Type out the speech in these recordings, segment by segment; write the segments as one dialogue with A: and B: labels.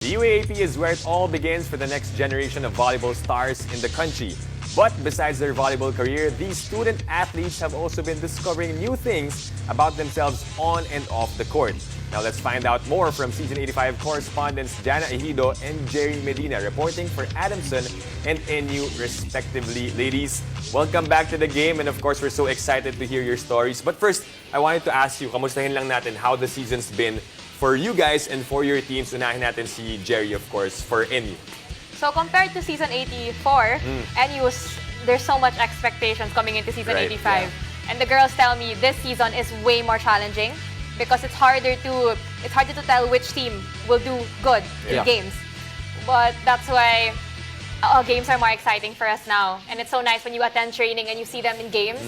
A: The UAAP is where it all begins for the next generation of volleyball stars in the country. But besides their volleyball career, these student athletes have also been discovering new things about themselves on and off the court. Now let's find out more from Season 85 correspondents Jana Ejido and Jerry Medina reporting for Adamson and NU respectively. Ladies, welcome back to the game, and of course we're so excited to hear your stories. But first, I wanted to ask you, kamustahin lang natin how the season's been for you guys and for your teams. Unahin natin si Jerry, of course, for NU.
B: So compared to season 84, there's so much expectations coming into season 85.
A: Yeah.
B: And the girls tell me this season is way more challenging because it's harder to tell which team will do good in games. But that's why games are more exciting for us now. And it's so nice when you attend training and you see them in games.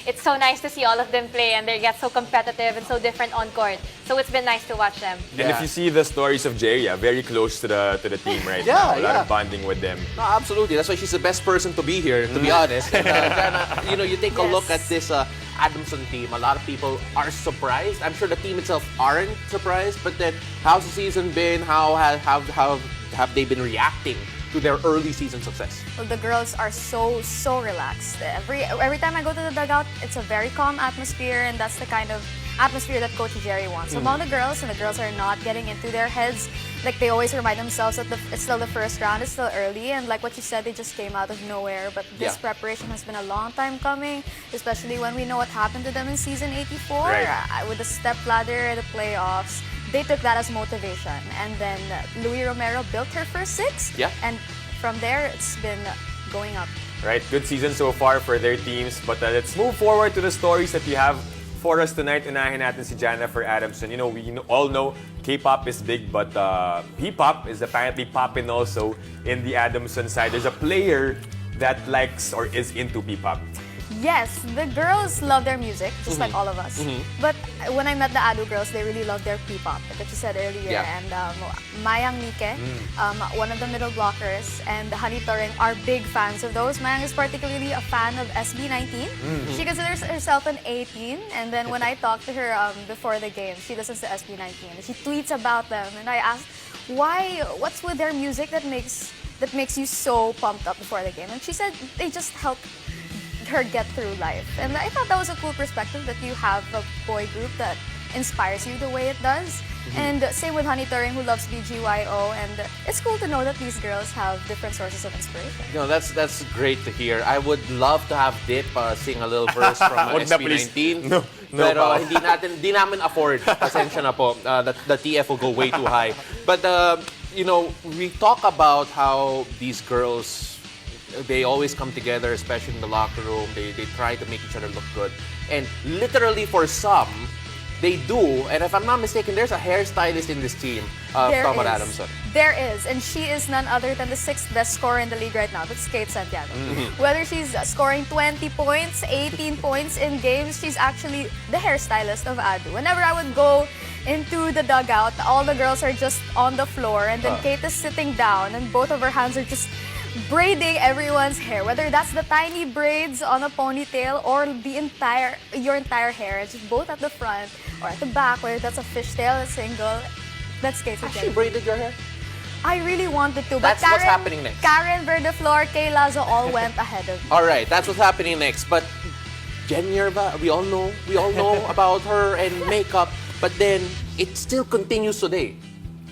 B: It's so nice to see all of them play and they get so competitive and so different on court. So it's been nice to watch them.
A: And if you see the stories of Jerry, very close to the team right now. A lot of bonding with them.
C: No, absolutely. That's why she's the best person to be here, to be honest. And, Jana, you take a look at this Adamson team. A lot of people are surprised. I'm sure the team itself aren't surprised. But then, how's the season been? How have they been reacting to their early season success?
D: Well, the girls are so relaxed. Every time I go to the dugout, it's a very calm atmosphere, and that's the kind of atmosphere that Coach Jerry wants among the girls, and the girls are not getting into their heads. Like, they always remind themselves that it's still the first round, it's still early, and like what you said, they just came out of nowhere. But this preparation has been a long time coming, especially when we know what happened to them in season 84 with the step ladder, the playoffs. They took that as motivation, and then Louis Romero built her first six, and from there it's been going up.
A: Right, good season so far for their teams. But let's move forward to the stories that you have for us tonight. Unahin natin si Jana for Adamson. You know, we all know K-pop is big, but P-pop is apparently popping also in the Adamson side. There's a player that likes or is into P-pop.
D: Yes, the girls love their music, just like all of us. But when I met the Adu girls, they really love their P-pop, like you said earlier. And Mayang Mike, one of the middle blockers, and Honey Toreng are big fans of those. Mayang is particularly a fan of SB19. She considers herself an 18, and then when I talked to her before the game, she listens to SB19. She tweets about them, and I asked, what's with their music that makes you so pumped up before the game? And she said they just help her get through life. And I thought that was a cool perspective, that you have a boy group that inspires you the way it does. And same with Honey Toreng, who loves BGYO, and it's cool to know that these girls have different sources of inspiration.
C: You know, that's great to hear. I would love to have Dip sing a little verse from SB19.
A: No,
C: pero hindi namin afford. Pasensya na po. The TF will go way too high. But we talk about how these girls, they always come together, especially in the locker room. They try to make each other look good. And literally for some, they do. And if I'm not mistaken, there's a hairstylist in this team from Adamson.
D: There is. And she is none other than the 6th best scorer in the league right now. That's Santiago. Whether she's scoring 20 points, 18 points in games, she's actually the hairstylist of Adu. Whenever I would go into the dugout, all the girls are just on the floor, and then Kate is sitting down, and both of her hands are just braiding everyone's hair, whether that's the tiny braids on a ponytail or your entire hair. It's just both at the front or at the back, whether that's a fishtail, a single. That's Kate.
C: Has she braided your hair?
D: I really wanted to,
C: but what's happening next.
D: Karen Verdeflor, Kay Lazo all went ahead of me.
C: All right, that's what's happening next. But Nierva, we all know about her and makeup, but then it still continues today.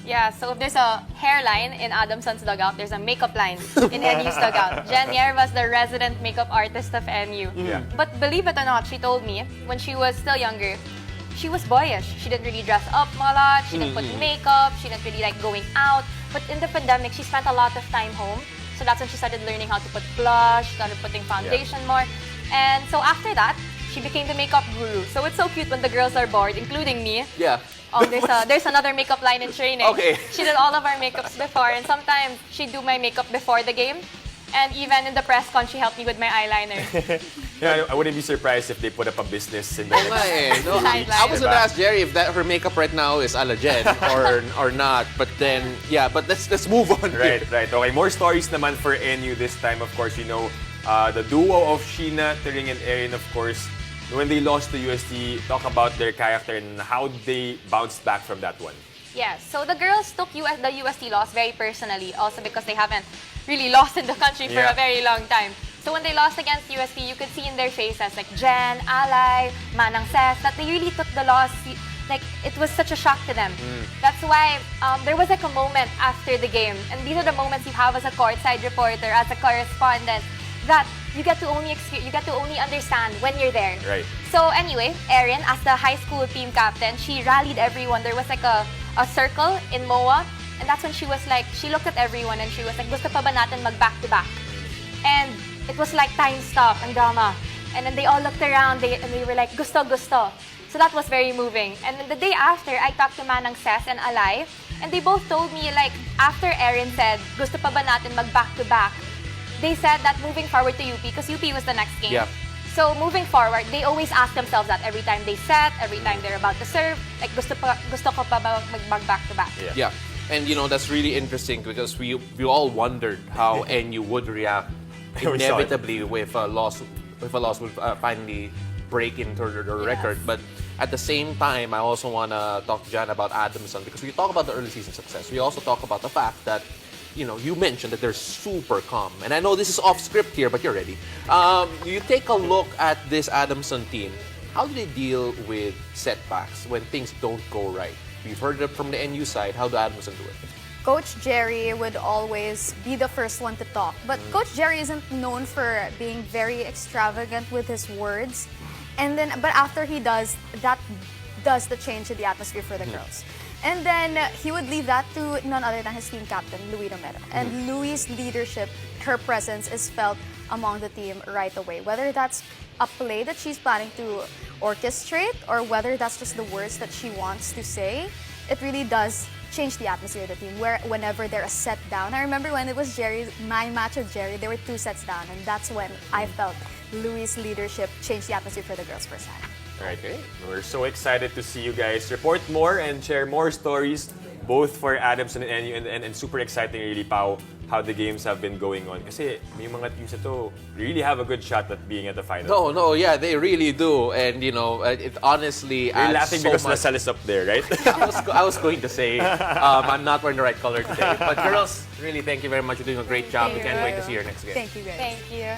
B: Yeah, so if there's a hairline in Adamson's dugout, there's a makeup line in NU's dugout. Nierva's the resident makeup artist of NU. But believe it or not, she told me when she was still younger, she was boyish. She didn't really dress up a lot, she didn't put makeup, she didn't really like going out. But in the pandemic, she spent a lot of time home. So that's when she started learning how to put blush, started putting foundation more. And so after that, she became the makeup guru. So it's so cute when the girls are bored, including me. There's another makeup line in training. She did all of our makeups before, and sometimes she'd do my makeup before the game. And even in the press con, she helped me with my eyeliner.
A: I wouldn't be surprised if they put up a business in there.
C: I was going to ask Jerry if her makeup right now is a la Jen or not. But then, but let's move on.
A: Right. Okay, more stories naman for NU this time. Of course, the duo of Sheena, Turing, and Erin, of course, when they lost to UST, talk about their character and how they bounced back from that one.
B: Yes, so the girls took the UST loss very personally, also because they haven't really lost in the country for a very long time. So when they lost against UST, you could see in their faces, like Jen, Alay, Manang says, that they really took the loss. Like, it was such a shock to them. That's why there was like a moment after the game, and these are the moments you have as a courtside reporter, as a correspondent, that you get to only understand when you're there.
A: Right.
B: So anyway, Erin, as the high school team captain, she rallied everyone. There was like a circle in MOA, and that's when she was like, she looked at everyone and she was like, gusto pa ba natin mag back-to-back? And it was like time stop, ang drama. And then they all looked around, and they were like, gusto, gusto. So that was very moving. And then the day after, I talked to Manang Ses and Alay, and they both told me, like, after Erin said, gusto pa ba natin mag back-to-back, they said that moving forward to UP, because UP was the next game.
C: Yeah.
B: So moving forward, they always ask themselves that every time they set, every time they're about to serve, like, gusto ko pa ba mag back-to-back?
C: Yeah. And you know, that's really interesting because we all wondered how NU would react inevitably with a loss would finally break into the record. But at the same time, I also want to talk to Jan about Adamson, because we talk about the early season success. We also talk about the fact that, you know, you mentioned that they're super calm. And I know this is off script here, but you're ready. You take a look at this Adamson team. How do they deal with setbacks when things don't go right? We've heard it from the NU side. How do Adamson do it?
D: Coach Jerry would always be the first one to talk. But Coach Jerry isn't known for being very extravagant with his words. But after he does, that does the change in the atmosphere for the girls. And then he would leave that to none other than his team captain, Louis Romero. And Louis' leadership, her presence is felt among the team right away. Whether that's a play that she's planning to orchestrate or whether that's just the words that she wants to say, it really does change the atmosphere of the team. Whenever they're a set down, I remember when it was my match with Jerry, there were 2 sets down, and that's when I felt Louis' leadership changed the atmosphere for the girls firsthand.
A: Okay, we're so excited to see you guys report more and share more stories, both for Adamson and NU, and super exciting really, Pao, how the games have been going on. Kasi may mga teams na to really have a good shot at being at the final.
C: No, yeah, they really do. And, you know, it honestly
A: You're
C: adds
A: laughing
C: so
A: because
C: much.
A: Lasal is up there, right?
C: I was going to say, I'm not wearing the right color today. But girls, really, thank you very much. You're doing a great job. We can't wait to see your next game.
D: Thank you, guys.
B: Thank you.